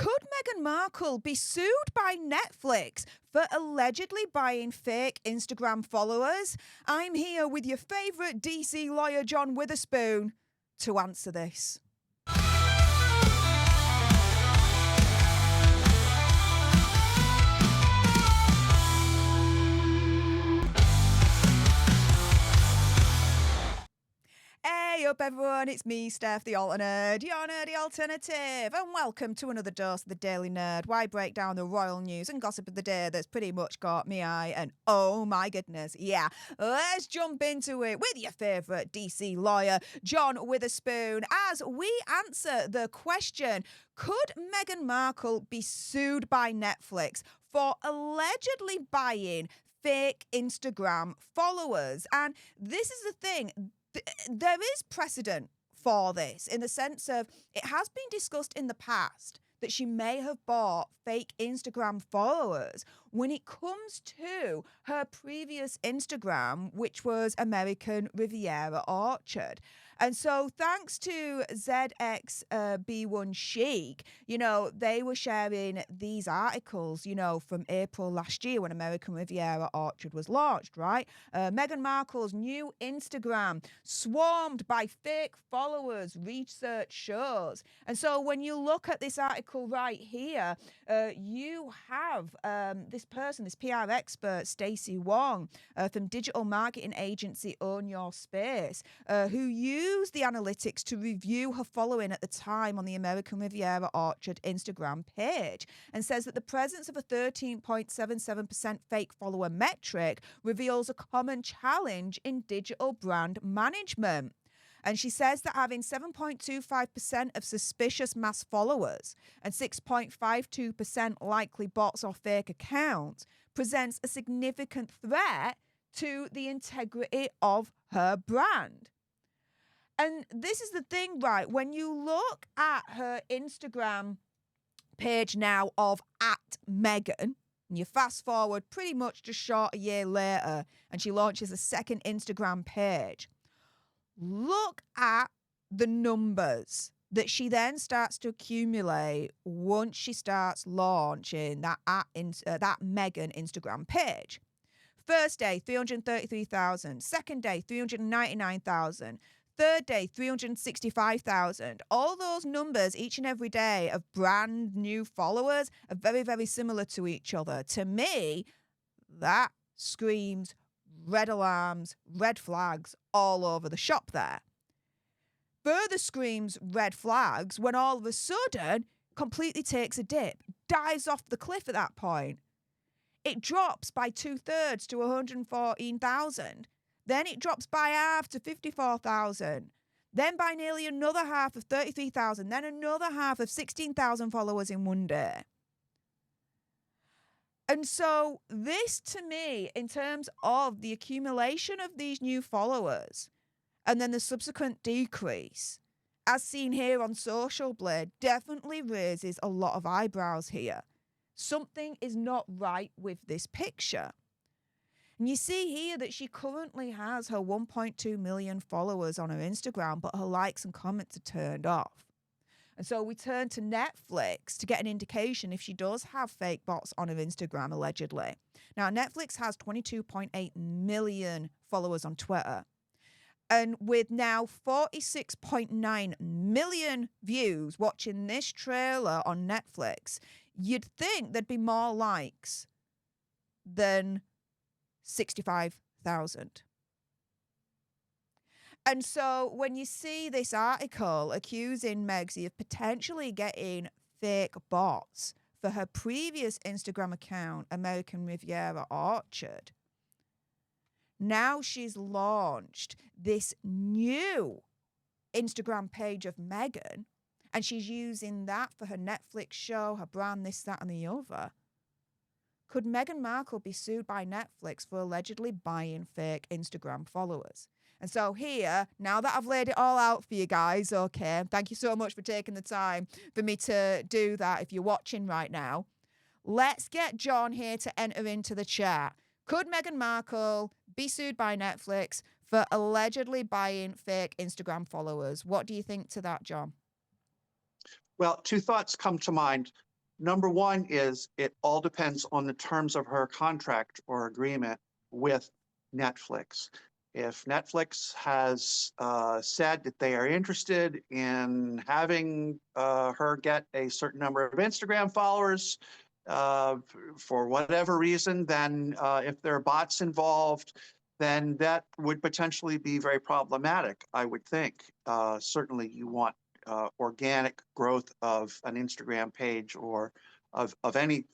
Could Meghan Markle be sued by Netflix for allegedly buying fake Instagram followers? I'm here with your favourite DC lawyer, John Witherspoon, to answer this. Hey up everyone, it's me, Stef The Alter Nerd, your nerdy alternative, and welcome to another dose of the Daily Nerd, where I break down the royal news and gossip of the day that's pretty much caught me eye, and oh my goodness, yeah, let's jump into it with your favourite DC lawyer, John Witherspoon, as we answer the question, could Meghan Markle be sued by Netflix for allegedly buying fake Instagram followers? And this is the thing, there is precedent for this in the sense of it has been discussed in the past that she may have bought fake Instagram followers when it comes to her previous Instagram, which was American Riviera Orchard. And so thanks to ZXB1 Chic, they were sharing these articles, from April last year when American Riviera Orchard was launched, right? Meghan Markle's new Instagram swarmed by fake followers, research shows. And so when you look at this article right here, you have this person, this PR expert, Stacey Wong, from digital marketing agency Own Your Space, who used the analytics to review her following at the time on the American Riviera Orchard Instagram page, and says that the presence of a 13.77% fake follower metric reveals a common challenge in digital brand management. And she says that having 7.25% of suspicious mass followers and 6.52% likely bots or fake accounts presents a significant threat to the integrity of her brand. And this is the thing, right? When you look at her Instagram page now of @Meghan, and you fast forward pretty much just short a year later, and she launches a second Instagram page, look at the numbers that she then starts to accumulate once she starts launching that Meghan Instagram page. First day, 333,000. Second day, 399,000. Third day, 365,000. All those numbers each and every day of brand new followers are very, very similar to each other. To me, that screams red alarms, red flags all over the shop there. Further screams red flags when all of a sudden completely takes a dip, dives off the cliff at that point. It drops by 2/3 to 114,000. Then it drops by half to 54,000. Then by nearly another half of 33,000. Then another half of 16,000 followers in one day. And so this, to me, in terms of the accumulation of these new followers and then the subsequent decrease, as seen here on Social Blade, definitely raises a lot of eyebrows here. Something is not right with this picture. And you see here that she currently has her 1.2 million followers on her Instagram, but her likes and comments are turned off. And so we turn to Netflix to get an indication if she does have fake bots on her Instagram, allegedly. Now, Netflix has 22.8 million followers on Twitter. And with now 46.9 million views watching this trailer on Netflix, you'd think there'd be more likes than 65,000. And so when you see this article accusing Megsy of potentially getting fake bots for her previous Instagram account, American Riviera Orchard, now she's launched this new Instagram page of Meghan, and she's using that for her Netflix show, her brand, this, that, and the other. Could Meghan Markle be sued by Netflix for allegedly buying fake Instagram followers? And so here, now that I've laid it all out for you guys, okay, thank you so much for taking the time for me to do that if you're watching right now. Let's get John here to enter into the chat. Could Meghan Markle be sued by Netflix for allegedly buying fake Instagram followers? What do you think to that, John? Well, two thoughts come to mind. Number one is it all depends on the terms of her contract or agreement with Netflix. If Netflix has said that they are interested in having her get a certain number of Instagram followers uh, for whatever reason, then if there are bots involved, then that would potentially be very problematic, I would think. Certainly, you want organic growth of an Instagram page or of any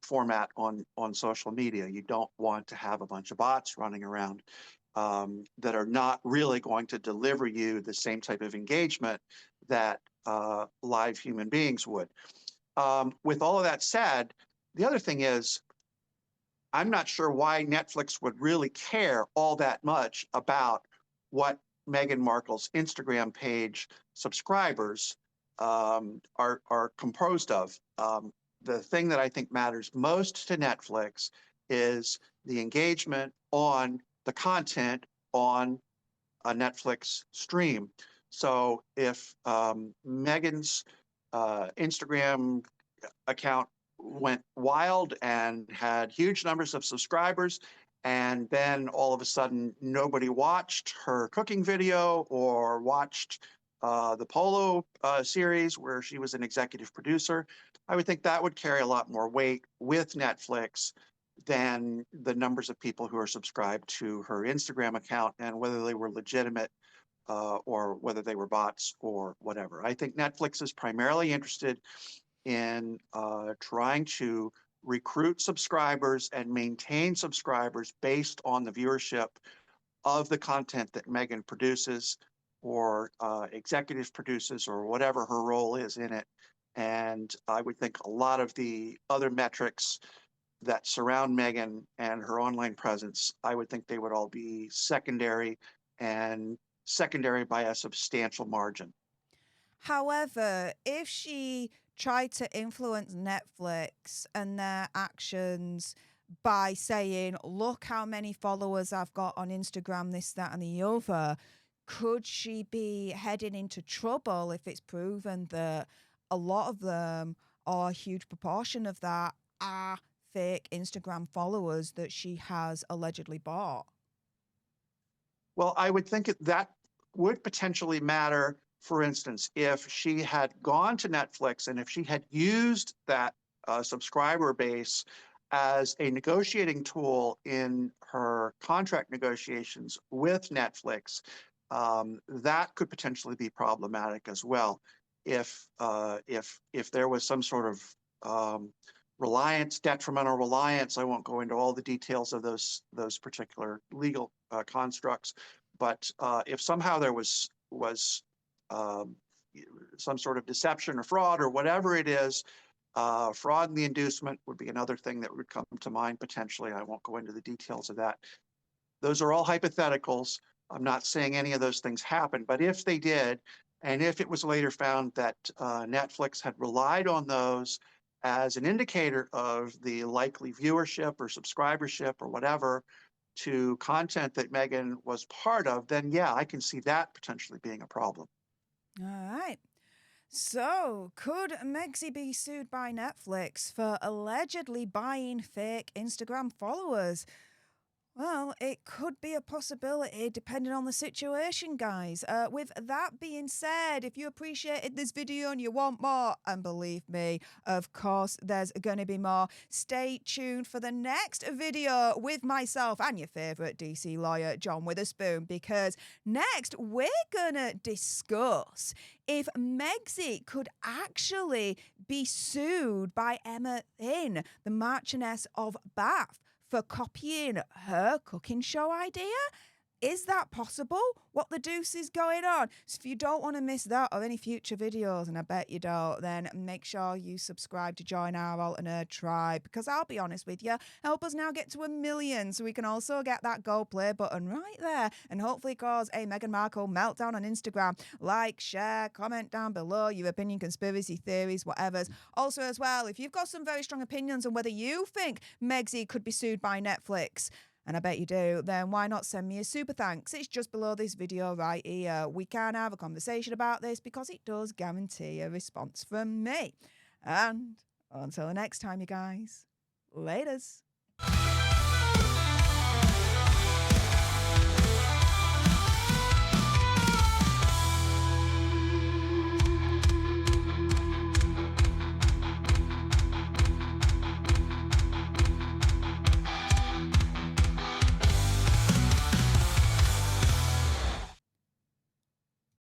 format on social media. You don't want to have a bunch of bots running around that are not really going to deliver you the same type of engagement that live human beings would. With all of that said, the other thing is, I'm not sure why Netflix would really care all that much about what Meghan Markle's Instagram page subscribers are composed of. The thing that I think matters most to Netflix is the engagement on the content on a Netflix stream. So if Meghan's Instagram account went wild and had huge numbers of subscribers, and then all of a sudden nobody watched her cooking video or watched the Polo series where she was an executive producer, I would think that would carry a lot more weight with Netflix than the numbers of people who are subscribed to her Instagram account and whether they were legitimate or whether they were bots or whatever. I think Netflix is primarily interested in trying to recruit subscribers and maintain subscribers based on the viewership of the content that Meghan produces or executive produces or whatever her role is in it. And I would think a lot of the other metrics that surround Meghan and her online presence, I would think they would all be secondary and secondary by a substantial margin. However, if she tried to influence Netflix and their actions by saying, look how many followers I've got on Instagram, this, that, and the other, could she be heading into trouble if it's proven that a lot of them, or a huge proportion of that, are fake Instagram followers that she has allegedly bought? Well, I would think that would potentially matter, for instance, if she had gone to Netflix and if she had used that subscriber base as a negotiating tool in her contract negotiations with Netflix, that could potentially be problematic as well. If there was some sort of reliance, detrimental reliance, I won't go into all the details of those particular legal constructs, but if somehow there was um, some sort of deception or fraud or whatever it is, fraud and the inducement would be another thing that would come to mind potentially. I won't go into the details of that. Those are all hypotheticals. I'm not saying any of those things happened, but if they did, and if it was later found that Netflix had relied on those as an indicator of the likely viewership or subscribership or whatever to content that Meghan was part of, then yeah, I can see that potentially being a problem. All right. So, could Megsy be sued by Netflix for allegedly buying fake Instagram followers? Well, it could be a possibility depending on the situation, guys. With that being said, if you appreciated this video and you want more, and believe me, of course, there's going to be more, stay tuned for the next video with myself and your favourite DC lawyer, John Witherspoon, because next we're going to discuss if Megsy could actually be sued by Emma Thin, the Marchioness of Bath, for copying her cooking show idea? Is that possible? What the deuce is going on? So if you don't want to miss that or any future videos, and I bet you don't, then make sure you subscribe to join our Alter Nerd tribe, because I'll be honest with you, help us now get to 1 million so we can also get that gold play button right there and hopefully cause a Meghan Markle meltdown on Instagram. Like, share, comment down below your opinion, conspiracy theories, whatever's. Also as well, if you've got some very strong opinions on whether you think Megsy could be sued by Netflix, and I bet you do, then why not send me a super thanks? It's just below this video right here. We can have a conversation about this because it does guarantee a response from me. And Until next time, you guys. Laters.